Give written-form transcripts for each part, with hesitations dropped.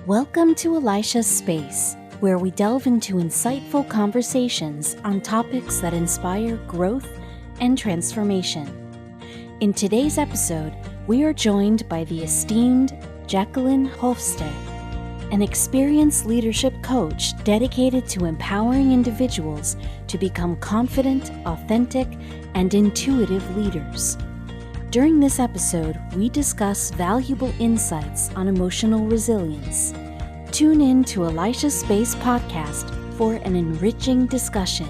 Welcome to Elisha's Space, where we delve into insightful conversations on topics that inspire growth and transformation. In today's episode, we are joined by the esteemed Jacqueline Hofste, an experienced leadership coach dedicated to empowering individuals to become confident, authentic, and intuitive leaders. During this episode, we discuss valuable insights on emotional resilience. Tune in to Elisha's Space podcast for an enriching discussion.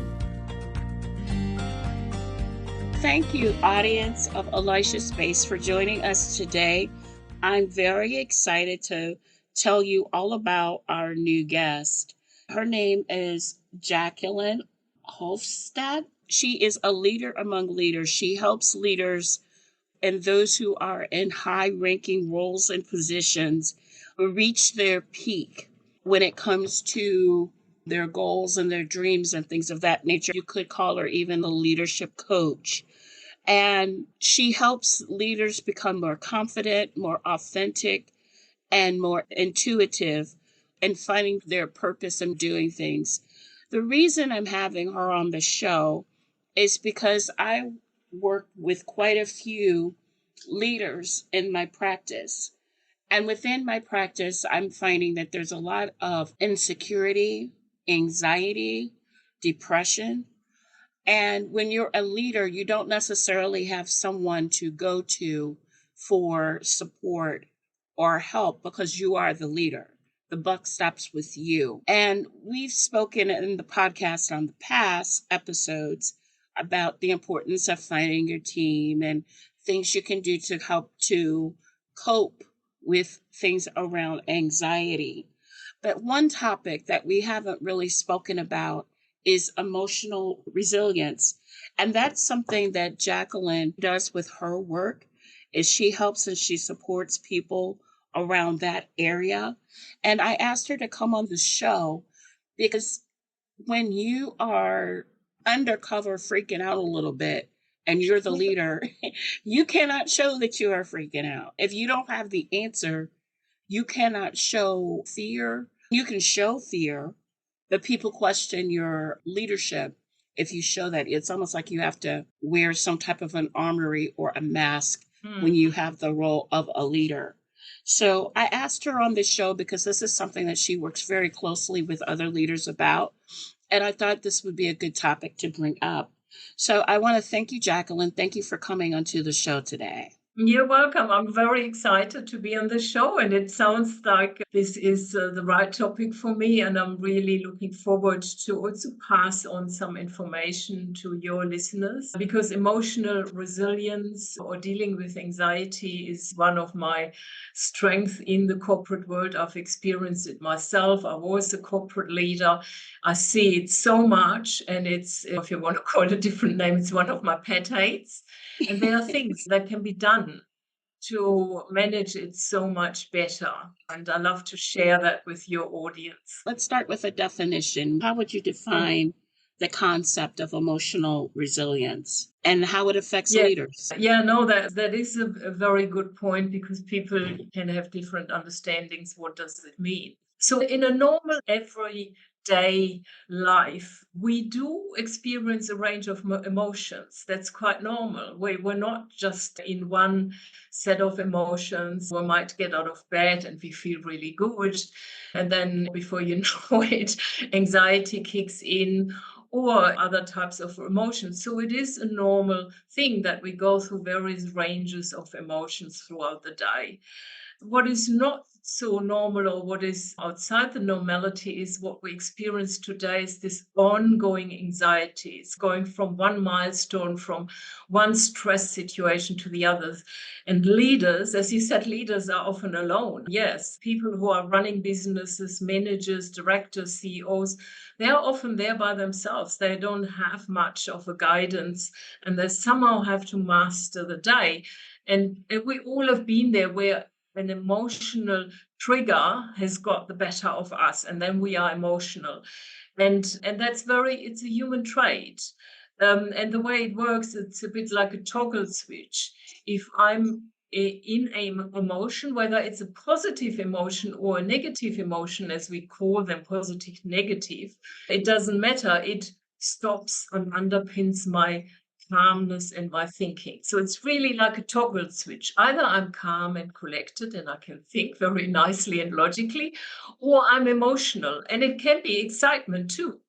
Thank you, audience of Elisha Space, for joining us today. I'm very excited to tell you all about our new guest. Her name is Jacqueline Hofste. She is a leader among leaders. She helps leaders and those who are in high-ranking roles and positions reach their peak when it comes to their goals and their dreams and things of that nature. You could call her even a leadership coach. And she helps leaders become more confident, more authentic, and more intuitive in finding their purpose in doing things. The reason I'm having her on the show is because I work with quite a few leaders in my practice. And within my practice, I'm finding that there's a lot of insecurity, anxiety, depression. And when you're a leader, you don't necessarily have someone to go to for support or help because you are the leader. The buck stops with you. And we've spoken in the podcast on the past episodes about the importance of finding your team and things you can do to help to cope with things around anxiety. But one topic that we haven't really spoken about is emotional resilience. And that's something that Jacqueline does with her work, is she helps and she supports people around that area. And I asked her to come on the show because when you are undercover freaking out a little bit and you're the leader, you cannot show that you are freaking out. If you don't have the answer, you cannot show fear. You can show fear, but people question your leadership if you show that. It's almost like you have to wear some type of an armory or a mask when you have the role of a leader. So I asked her on this show because this is something that she works very closely with other leaders about. And I thought this would be a good topic to bring up. So I want to thank you, Jacqueline. Thank you for coming onto the show today. You're welcome. I'm very excited to be on the show, and it sounds like this is the right topic for me, and I'm really looking forward to also pass on some information to your listeners, because emotional resilience or dealing with anxiety is one of my strengths in the corporate world. I've experienced it myself. I was a corporate leader. I see it so much, and it's, if you want to call it a different name, it's one of my pet hates. And there are things that can be done to manage it so much better. And I love to share that with your audience. Let's start with a definition. How would you define the concept of emotional resilience and how it affects leaders? Yeah, no, that is a very good point, because people can have different understandings. What does it mean? So in a normal everyday life, we do experience a range of emotions. That's quite normal. We're not just in one set of emotions. We might get out of bed and we feel really good, and then before you know it, anxiety kicks in, or other types of emotions. So it is a normal thing that we go through various ranges of emotions throughout the day. What is not so normal, or what is outside the normality, is what we experience today is this ongoing anxiety. It's going from one milestone, from one stress situation to the others. And leaders, as you said, leaders are often alone. Yes, people who are running businesses, managers, directors, CEOs, they are often there by themselves. They don't have much of a guidance, and they somehow have to master the day. And we all have been there, where an emotional trigger has got the better of us, and then we are emotional. And that's it's a human trait. And the way it works, it's a bit like a toggle switch. If I'm in an emotion, whether it's a positive emotion or a negative emotion, as we call them, positive, negative, it doesn't matter. It stops and underpins my calmness and my thinking. So it's really like a toggle switch. Either I'm calm and collected and I can think very nicely and logically, or I'm emotional. And it can be excitement too.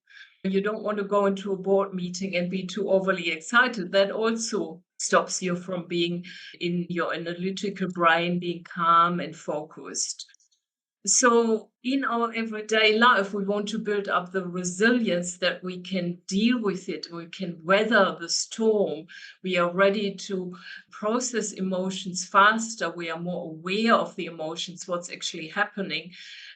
You don't want to go into a board meeting and be too overly excited. That also stops you from being in your analytical brain, being calm and focused. So in our everyday life, we want to build up the resilience that we can deal with it. We can weather the storm. We are ready to process emotions faster. We are more aware of the emotions, what's actually happening.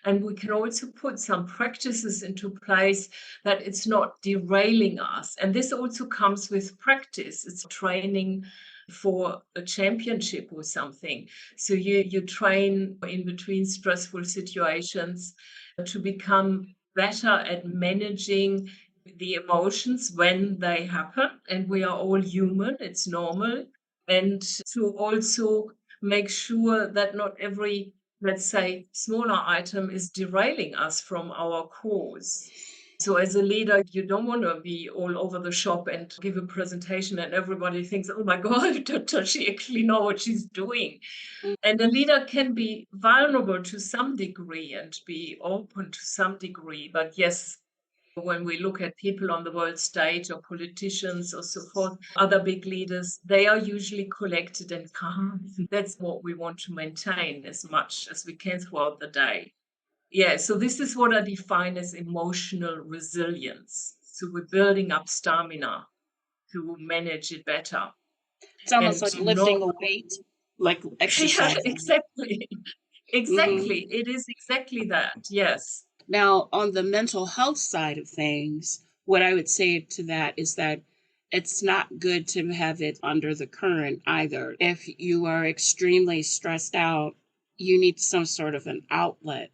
And we can also put some practices into place that it's not derailing us. And this also comes with practice. It's training for a championship or something. So you train in between stressful situations to become better at managing the emotions when they happen. And we are all human, it's normal. And to also make sure that not every, let's say, smaller item is derailing us from our course. So as a leader, you don't want to be all over the shop and give a presentation and everybody thinks, oh my God, does she actually know what she's doing? And a leader can be vulnerable to some degree and be open to some degree. But yes, when we look at people on the world stage or politicians or so forth, other big leaders, they are usually collected and calm. That's what we want to maintain as much as we can throughout the day. Yeah, so this is what I define as emotional resilience. So we're building up stamina to manage it better. It's almost And like not, lifting a weight, like yeah, exercising. exactly. Hmm. Exactly. It is exactly that. Yes. Now, on the mental health side of things, what I would say to that is that it's not good to have it under the current either. If you are extremely stressed out, you need some sort of an outlet.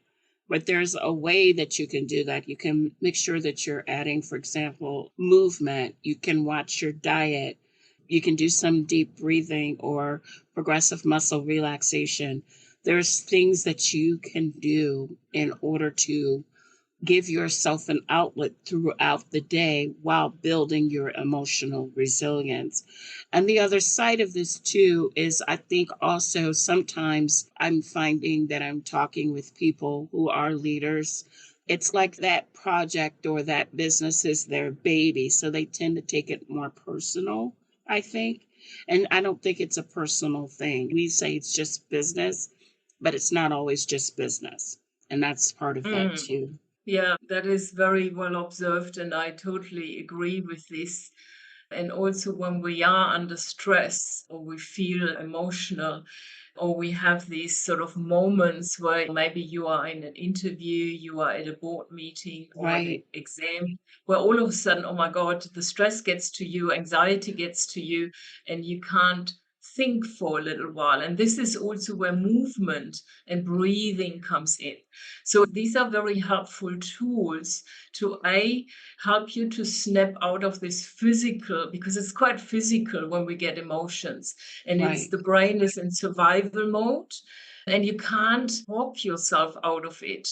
But there's a way that you can do that. You can make sure that you're adding, for example, movement. You can watch your diet. You can do some deep breathing or progressive muscle relaxation. There's things that you can do in order to give yourself an outlet throughout the day while building your emotional resilience. And the other side of this, too, is I think also sometimes I'm finding that I'm talking with people who are leaders. It's like that project or that business is their baby. So they tend to take it more personal, I think. And I don't think it's a personal thing. We say it's just business, but it's not always just business. And that's part of that, Mm. too. Yeah, that is very well observed. And I totally agree with this. And also, when we are under stress or we feel emotional, or we have these sort of moments where maybe you are in an interview, you are at a board meeting or at an Right, exam, where all of a sudden, oh my God, the stress gets to you, anxiety gets to you, and you can't think for a little while. And this is also where movement and breathing comes in. So these are very helpful tools to help you to snap out of this physical, because it's quite physical when we get emotions, and it's right, the brain is in survival mode and you can't walk yourself out of it.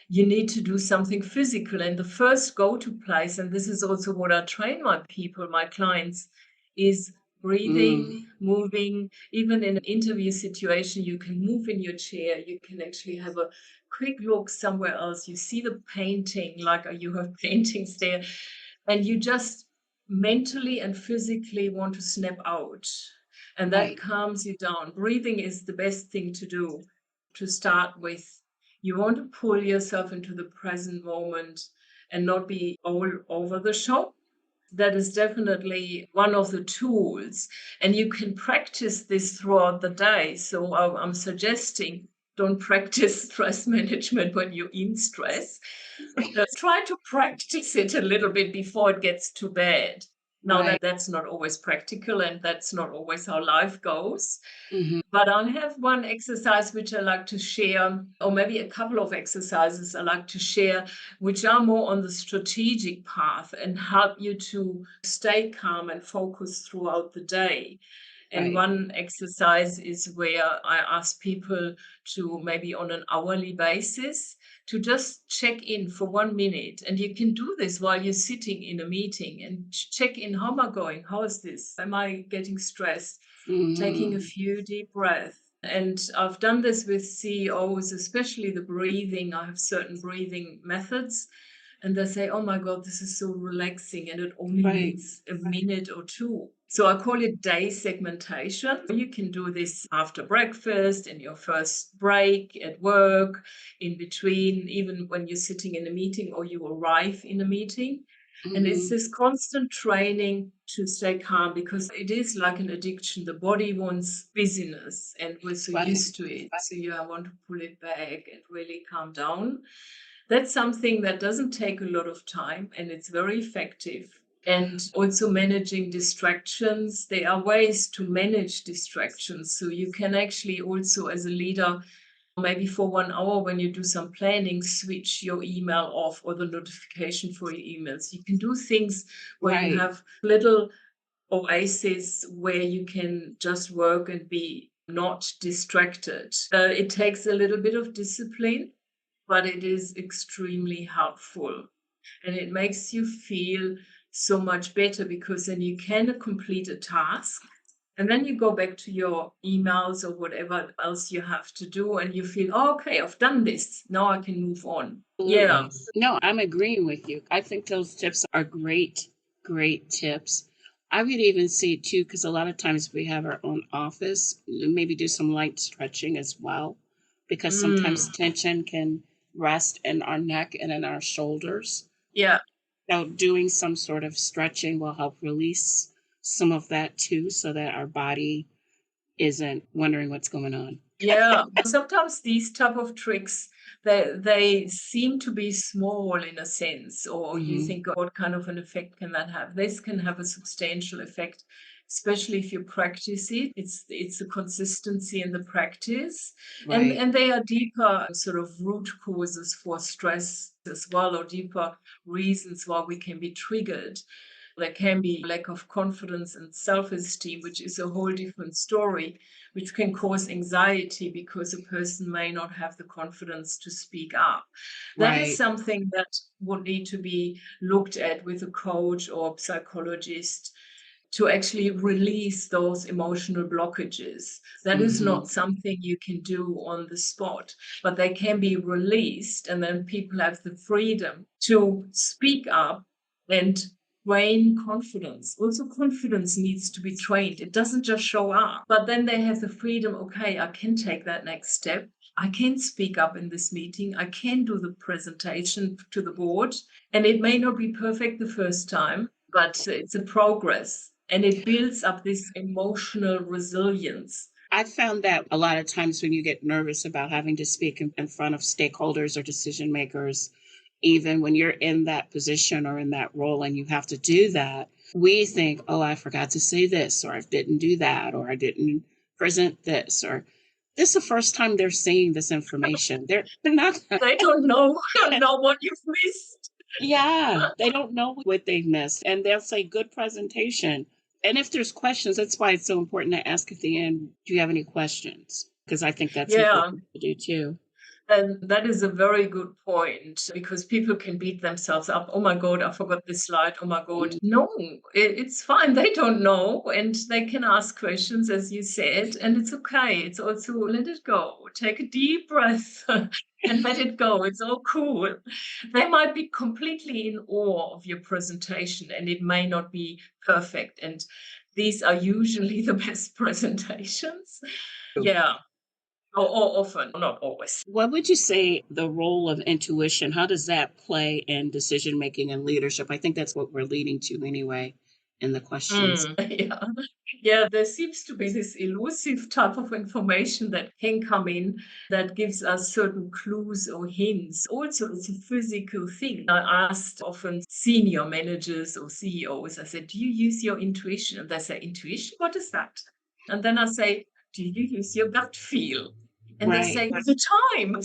You need to do something physical. And the first go-to place, and this is also what I train my people, my clients, is breathing, mm, moving. Even in an interview situation, you can move in your chair, you can actually have a quick look somewhere else. You see the painting, like you have paintings there, and you just mentally and physically want to snap out. And that right, calms you down. Breathing is the best thing to do to start with. You want to pull yourself into the present moment and not be all over the shop. That is definitely one of the tools. And you can practice this throughout the day. So I'm suggesting don't practice stress management when you're in stress. Try to practice it a little bit before it gets too bad. Now right. that's not always practical and that's not always how life goes. Hmm. But I have one exercise which I like to share, or maybe a couple of exercises I like to share, which are more on the strategic path and help you to stay calm and focused throughout the day. And Right. one exercise is where I ask people to, maybe on an hourly basis, to just check in for 1 minute. And you can do this while you're sitting in a meeting and check in. How am I going? How is this? Am I getting stressed? Taking a Hmm. few deep breaths. And I've done this with CEOs, especially the breathing. I have certain breathing methods. And they say, oh my God, this is so relaxing. And it only Right. needs a minute or two. So I call it day segmentation. You can do this after breakfast, in your first break at work, in between, even when you're sitting in a meeting or you arrive in a meeting. And it's Hmm. this constant training to stay calm, because it is like an addiction. The body wants busyness and we're so Right. used to it. So you want to pull it back and really calm down. That's something that doesn't take a lot of time and it's very effective. And also managing distractions. There are ways to manage distractions. So you can actually also, as a leader, maybe for 1 hour when you do some planning, switch your email off or the notification for your emails. You can do things where you Right. have little oases where you can just work and be not distracted. It takes a little bit of discipline, but it is extremely helpful. And it makes you feel so much better, because then you can complete a task and then you go back to your emails or whatever else you have to do and you feel, oh, okay, I've done this. Now I can move on. Yeah. Absolutely. No, I'm agreeing with you. I think those tips are great, great tips. I would even see too, because a lot of times we have our own office, maybe do some light stretching as well, because sometimes Mm. tension can rest in our neck and in our shoulders. Yeah. So doing some sort of stretching will help release some of that too, so that our body isn't wondering what's going on. Yeah. Sometimes these type of tricks, they seem to be small in a sense, or you Hmm. think, what kind of an effect can that have? This can have a substantial effect, especially if you practice it. It's the consistency in the practice. And Right. and they are deeper sort of root causes for stress as well, or deeper reasons why we can be triggered. There can be lack of confidence and self-esteem, which is a whole different story, which can cause anxiety because a person may not have the confidence to speak up. That is Right. something that would need to be looked at with a coach or psychologist, to actually release those emotional blockages. That is Hmm. not something you can do on the spot, but they can be released, and then people have the freedom to speak up and train confidence. Also, confidence needs to be trained. It doesn't just show up, but then they have the freedom. Okay, I can take that next step. I can speak up in this meeting. I can do the presentation to the board. And it may not be perfect the first time, but it's a progress and it builds up this emotional resilience. I found that a lot of times when you get nervous about having to speak in front of stakeholders or decision makers, even when you're in that position or in that role and you have to do that, we think, oh, I forgot to say this, or I didn't do that, or I didn't present this, or this is the first time they're seeing this information. They're not, They don't know what you've missed. yeah, they don't know what they've missed. And they'll say, good presentation. And if there's questions, that's why it's so important to ask at the end, do you have any questions? Because I think that's Yeah. important to do too. And that is a very good point, because people can beat themselves up. Oh my God, I forgot this slide. Oh my God. Mm. No, it's fine. They don't know. And they can ask questions, as you said, and it's okay. It's also let it go. Take a deep breath and let it go. It's all cool. They might be completely in awe of your presentation and it may not be perfect. And these are usually the best presentations. Yeah. Or often, not always. What would you say the role of intuition, how does that play in decision making and leadership? I think that's what we're leading to anyway in the questions. Yeah. Yeah, there seems to be this elusive type of information that can come in that gives us certain clues or hints. Also, it's a physical thing. I asked often senior managers or CEOs, I said, do you use your intuition? And they say, intuition? What is that? And then I say, do you use your gut feel? And they Right. say all the time.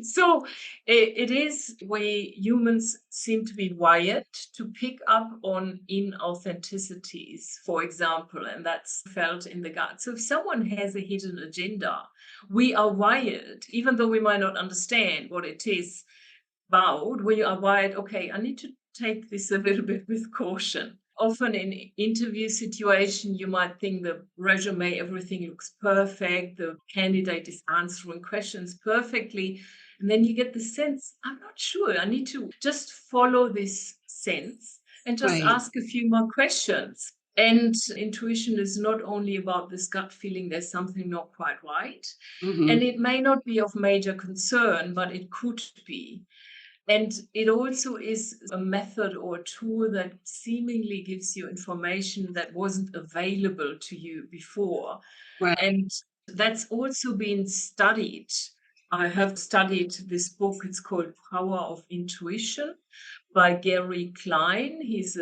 So it is way humans seem to be wired to pick up on inauthenticities, for example, and that's felt in the gut. So if someone has a hidden agenda, we are wired, even though we might not understand what it is about, we are wired, okay, I need to take this a little bit with caution. Often in interview situation, you might think the resume, everything looks perfect, the candidate is answering questions perfectly. And then you get the sense, I'm not sure. I need to just follow this sense and just Right. ask a few more questions. And intuition is not only about this gut feeling there's something not quite right. And Hmm. it may not be of major concern, but it could be. And it also is a method or a tool that seemingly gives you information that wasn't available to you before. Right. And that's also been studied. I have studied this book. It's called Power of Intuition by Gary Klein.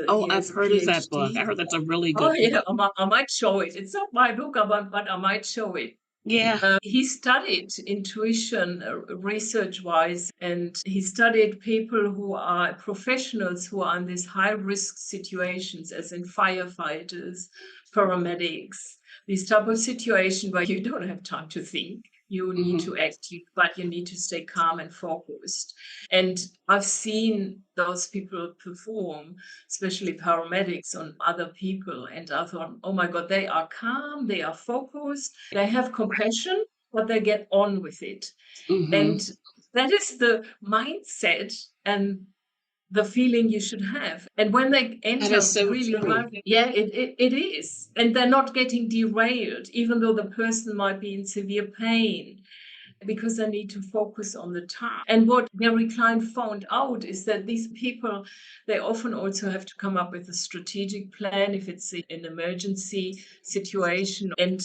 Oh, He I've has a heard of that book. I PhD. heard that's a really Oh good yeah, book. I might show it. It's not my book, but I might show it. Yeah. He studied intuition research wise, and he studied people who are professionals who are in these high risk situations, as in firefighters, paramedics, these type of situation where you don't have time to think. You need Hmm. to act, but you need to stay calm and focused. And I've seen those people perform, especially paramedics, on other people. And I thought, oh my God, they are calm, they are focused, they have compassion, but they get on with it. Hmm. And that is the mindset and the feeling you should have. And when they That is enter so really true. hard, yeah, it is. And they're not getting derailed, even though the person might be in severe pain, because they need to focus on the task. And what Gary Klein found out is that these people, they often also have to come up with a strategic plan if it's an emergency situation. And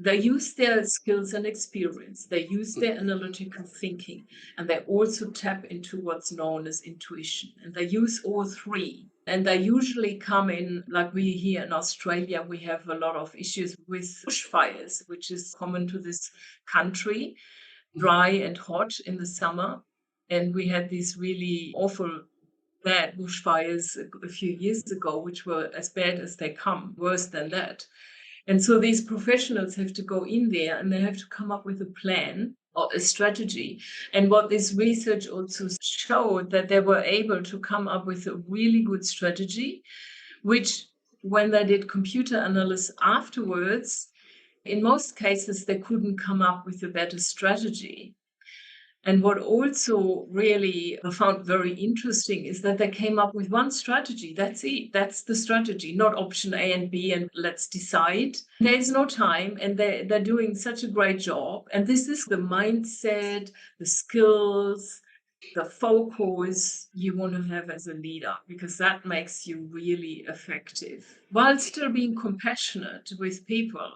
they use their skills and experience, they use their analytical thinking, and they also tap into what's known as intuition. And they use all three. And they usually come in, like we here in Australia, we have a lot of issues with bushfires, which is common to this country, dry and hot in the summer. And we had these really awful bad bushfires a few years ago, which were as bad as they come, worse than that. And so these professionals have to go in there and they have to come up with a plan or a strategy. And what this research also showed, that they were able to come up with a really good strategy, which when they did computer analysis afterwards, in most cases, they couldn't come up with a better strategy. And what also really I found very interesting is that they came up with one strategy. That's it. That's the strategy, not option A and B and let's decide. There's no time, and they're doing such a great job. And this is the mindset, the skills, the focus you want to have as a leader, because that makes you really effective while still being compassionate with people.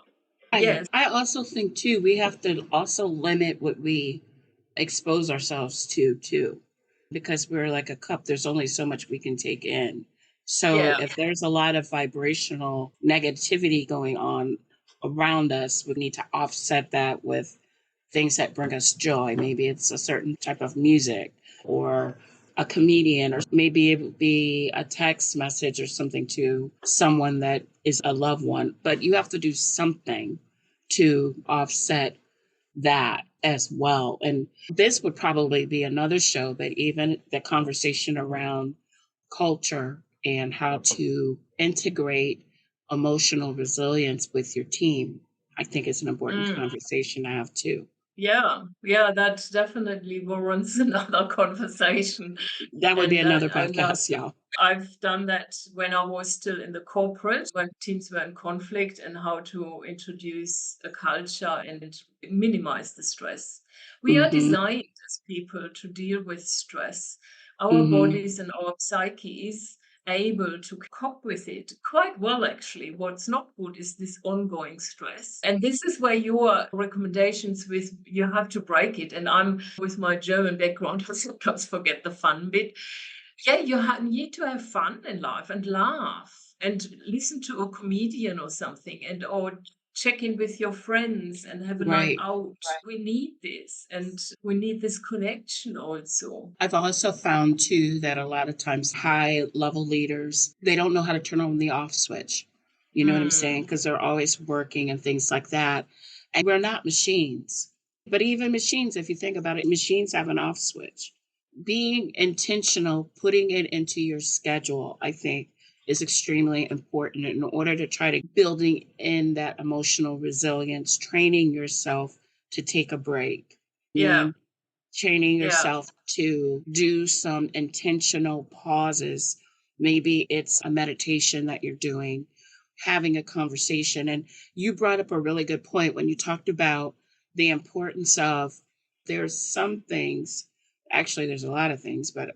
Yes. I also think too we have to also limit what we expose ourselves to too, because we're like a cup. There's only so much we can take in. So Yeah. if there's a lot of vibrational negativity going on around us, we need to offset that with things that bring us joy. Maybe it's a certain type of music or a comedian, or maybe it would be a text message or something to someone that is a loved one. But you have to do something to offset that as well. And this would probably be another show, but even the conversation around culture and how to integrate emotional resilience with your team, I think is an important Mm. conversation to have too. Yeah, that definitely warrants another conversation. That would be And another I know podcast, y'all. I've done that when I was still in the corporate, when teams were in conflict, and how to introduce a culture and minimize the stress. We are Mm-hmm. designed as people to deal with stress. Our Mm-hmm. bodies and our psyche is able to cope with it quite well, actually. What's not good is this ongoing stress. And this is where your recommendations with you have to break it. And I'm with my German background, I sometimes forget the fun bit. Yeah, need to have fun in life and laugh and listen to a comedian or something, and or check in with your friends and have a night Right. out. We need this, and we need this connection also. I've also found too that a lot of times high level leaders, they don't know how to turn on the off switch. You know what I'm saying? Mm, Because they're always working and things like that. And we're not machines. But even machines, if you think about it, machines have an off switch. Being intentional, putting it into your schedule, I think is extremely important in order to try to building in that emotional resilience, training yourself to take a break. I yeah, mean, training yeah, yourself to do some intentional pauses. Maybe it's a meditation that you're doing, having a conversation. And you brought up a really good point when you talked about the importance of there's some things, actually, there's a lot of things, but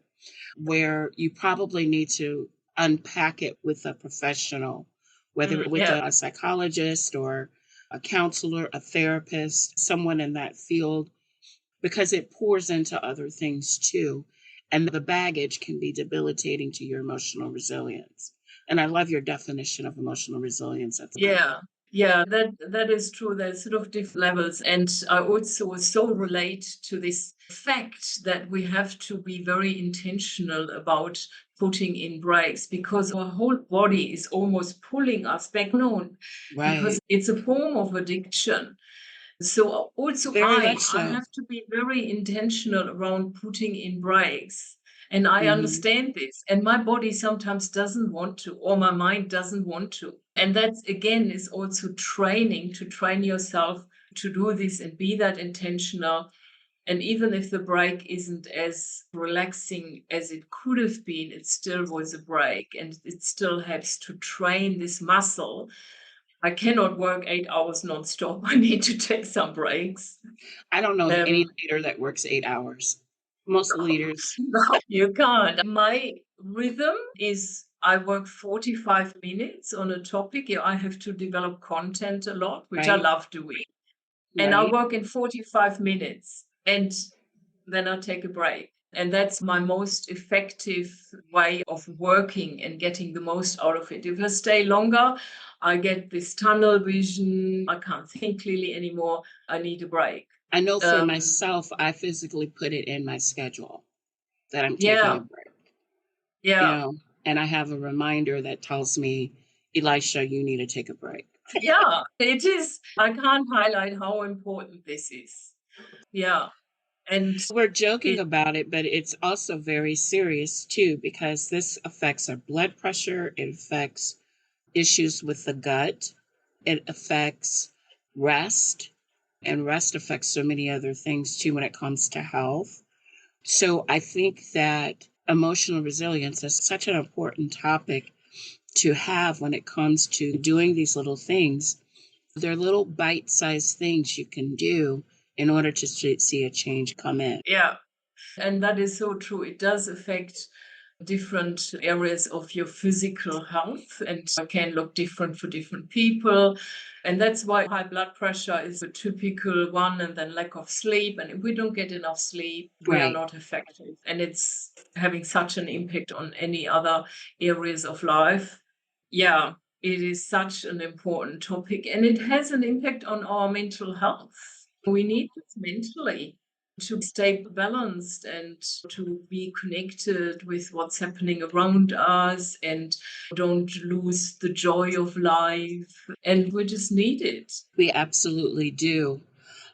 where you probably need to unpack it with a professional, whether with yeah, a psychologist or a counselor, a therapist, someone in that field, because it pours into other things too. And the baggage can be debilitating to your emotional resilience. And I love your definition of emotional resilience. That's a good one. yeah. Yeah, that is true. There's sort of different levels. And I also so relate to this fact that we have to be very intentional about putting in breaks because our whole body is almost pulling us back on because Right. it's a form of addiction. So also Very much I so. have to be very intentional around putting in breaks. And I Hmm. understand this. And my body sometimes doesn't want to, or my mind doesn't want to. And that's again is also training to train yourself to do this and be that intentional. And even if the break isn't as relaxing as it could have been, it still was a break. And it still helps to train this muscle. I cannot work 8 hours nonstop. I need to take some breaks. I don't know of any Um, leader that works 8 hours. Most leaders, no, you can't. My rhythm is I work 45 minutes on a topic. Yeah, I have to develop content a lot, which I right? love doing. And I Right. work in 45 minutes and then I take a break. And that's my most effective way of working and getting the most out of it. If I stay longer, I get this tunnel vision. I can't think clearly anymore. I need a break. I know for Um, myself, I physically put it in my schedule that I'm taking a yeah, break, you yeah, know, and I have a reminder that tells me, Elisha, you need to take a break. yeah, it is. I can't highlight how important this is. Yeah. And We're joking it, about it, but it's also very serious too, because this affects our blood pressure, it affects issues with the gut, it affects rest, and rest affects so many other things too when it comes to health. So I think that emotional resilience is such an important topic to have when it comes to doing these little things. They're little bite sized things you can do in order to see a change come in. yeah. And that is so true. It does affect different areas of your physical health and can look different for different people. And that's why high blood pressure is a typical one, and then lack of sleep. And if we don't get enough sleep, we are Right. not effective. And it's having such an impact on any other areas of life. Yeah, it is such an important topic, and it has an impact on our mental health. We need this mentally to stay balanced and to be connected with what's happening around us and don't lose the joy of life. And we just need it. We absolutely do.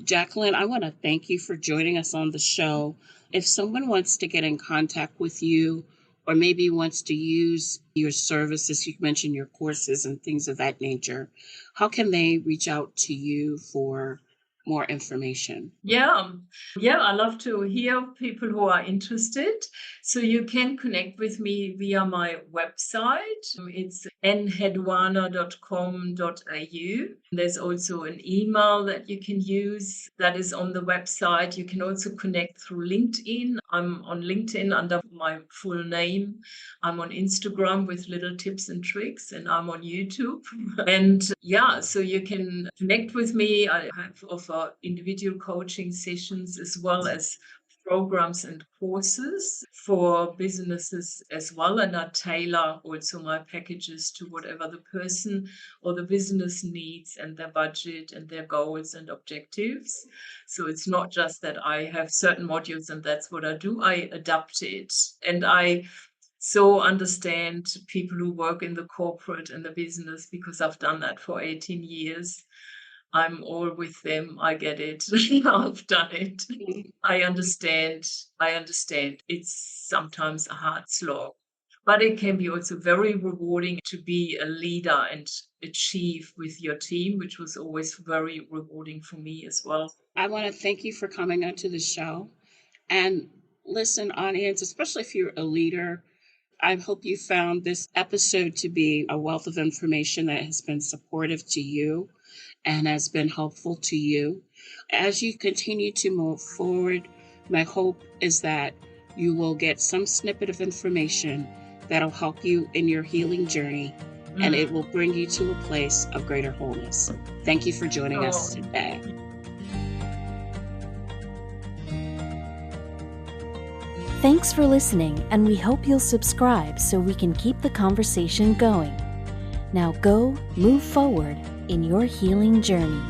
Jacqueline, I want to thank you for joining us on the show. If someone wants to get in contact with you or maybe wants to use your services, you mentioned your courses and things of that nature, how can they reach out to you for more information? Yeah, yeah, I love to hear people who are interested. So you can connect with me via my website. It's nhedwana.com.au. There's also an email that you can use that is on the website. You can also connect through LinkedIn. I'm on LinkedIn under my full name. I'm on Instagram with little tips and tricks, and I'm on YouTube. And yeah, so you can connect with me. I have offer individual coaching sessions as well as programs and courses for businesses as well, and I tailor also my packages to whatever the person or the business needs and their budget and their goals and objectives. So it's not just that I have certain modules and that's what I do. I adapt it, and I so understand people who work in the corporate and the business because I've done that for 18 years. I'm all with them. I get it. I've done it. I understand. It's sometimes a hard slog, but it can be also very rewarding to be a leader and achieve with your team, which was always very rewarding for me as well. I want to thank you for coming onto the show. And listen, audience, especially if you're a leader, I hope you found this episode to be a wealth of information that has been supportive to you and has been helpful to you. As you continue to move forward, my hope is that you will get some snippet of information that'll help you in your healing journey, and it will bring you to a place of greater wholeness. Thank you for joining us today. Thanks for listening, and we hope you'll subscribe so we can keep the conversation going. Now go, move forward in your healing journey.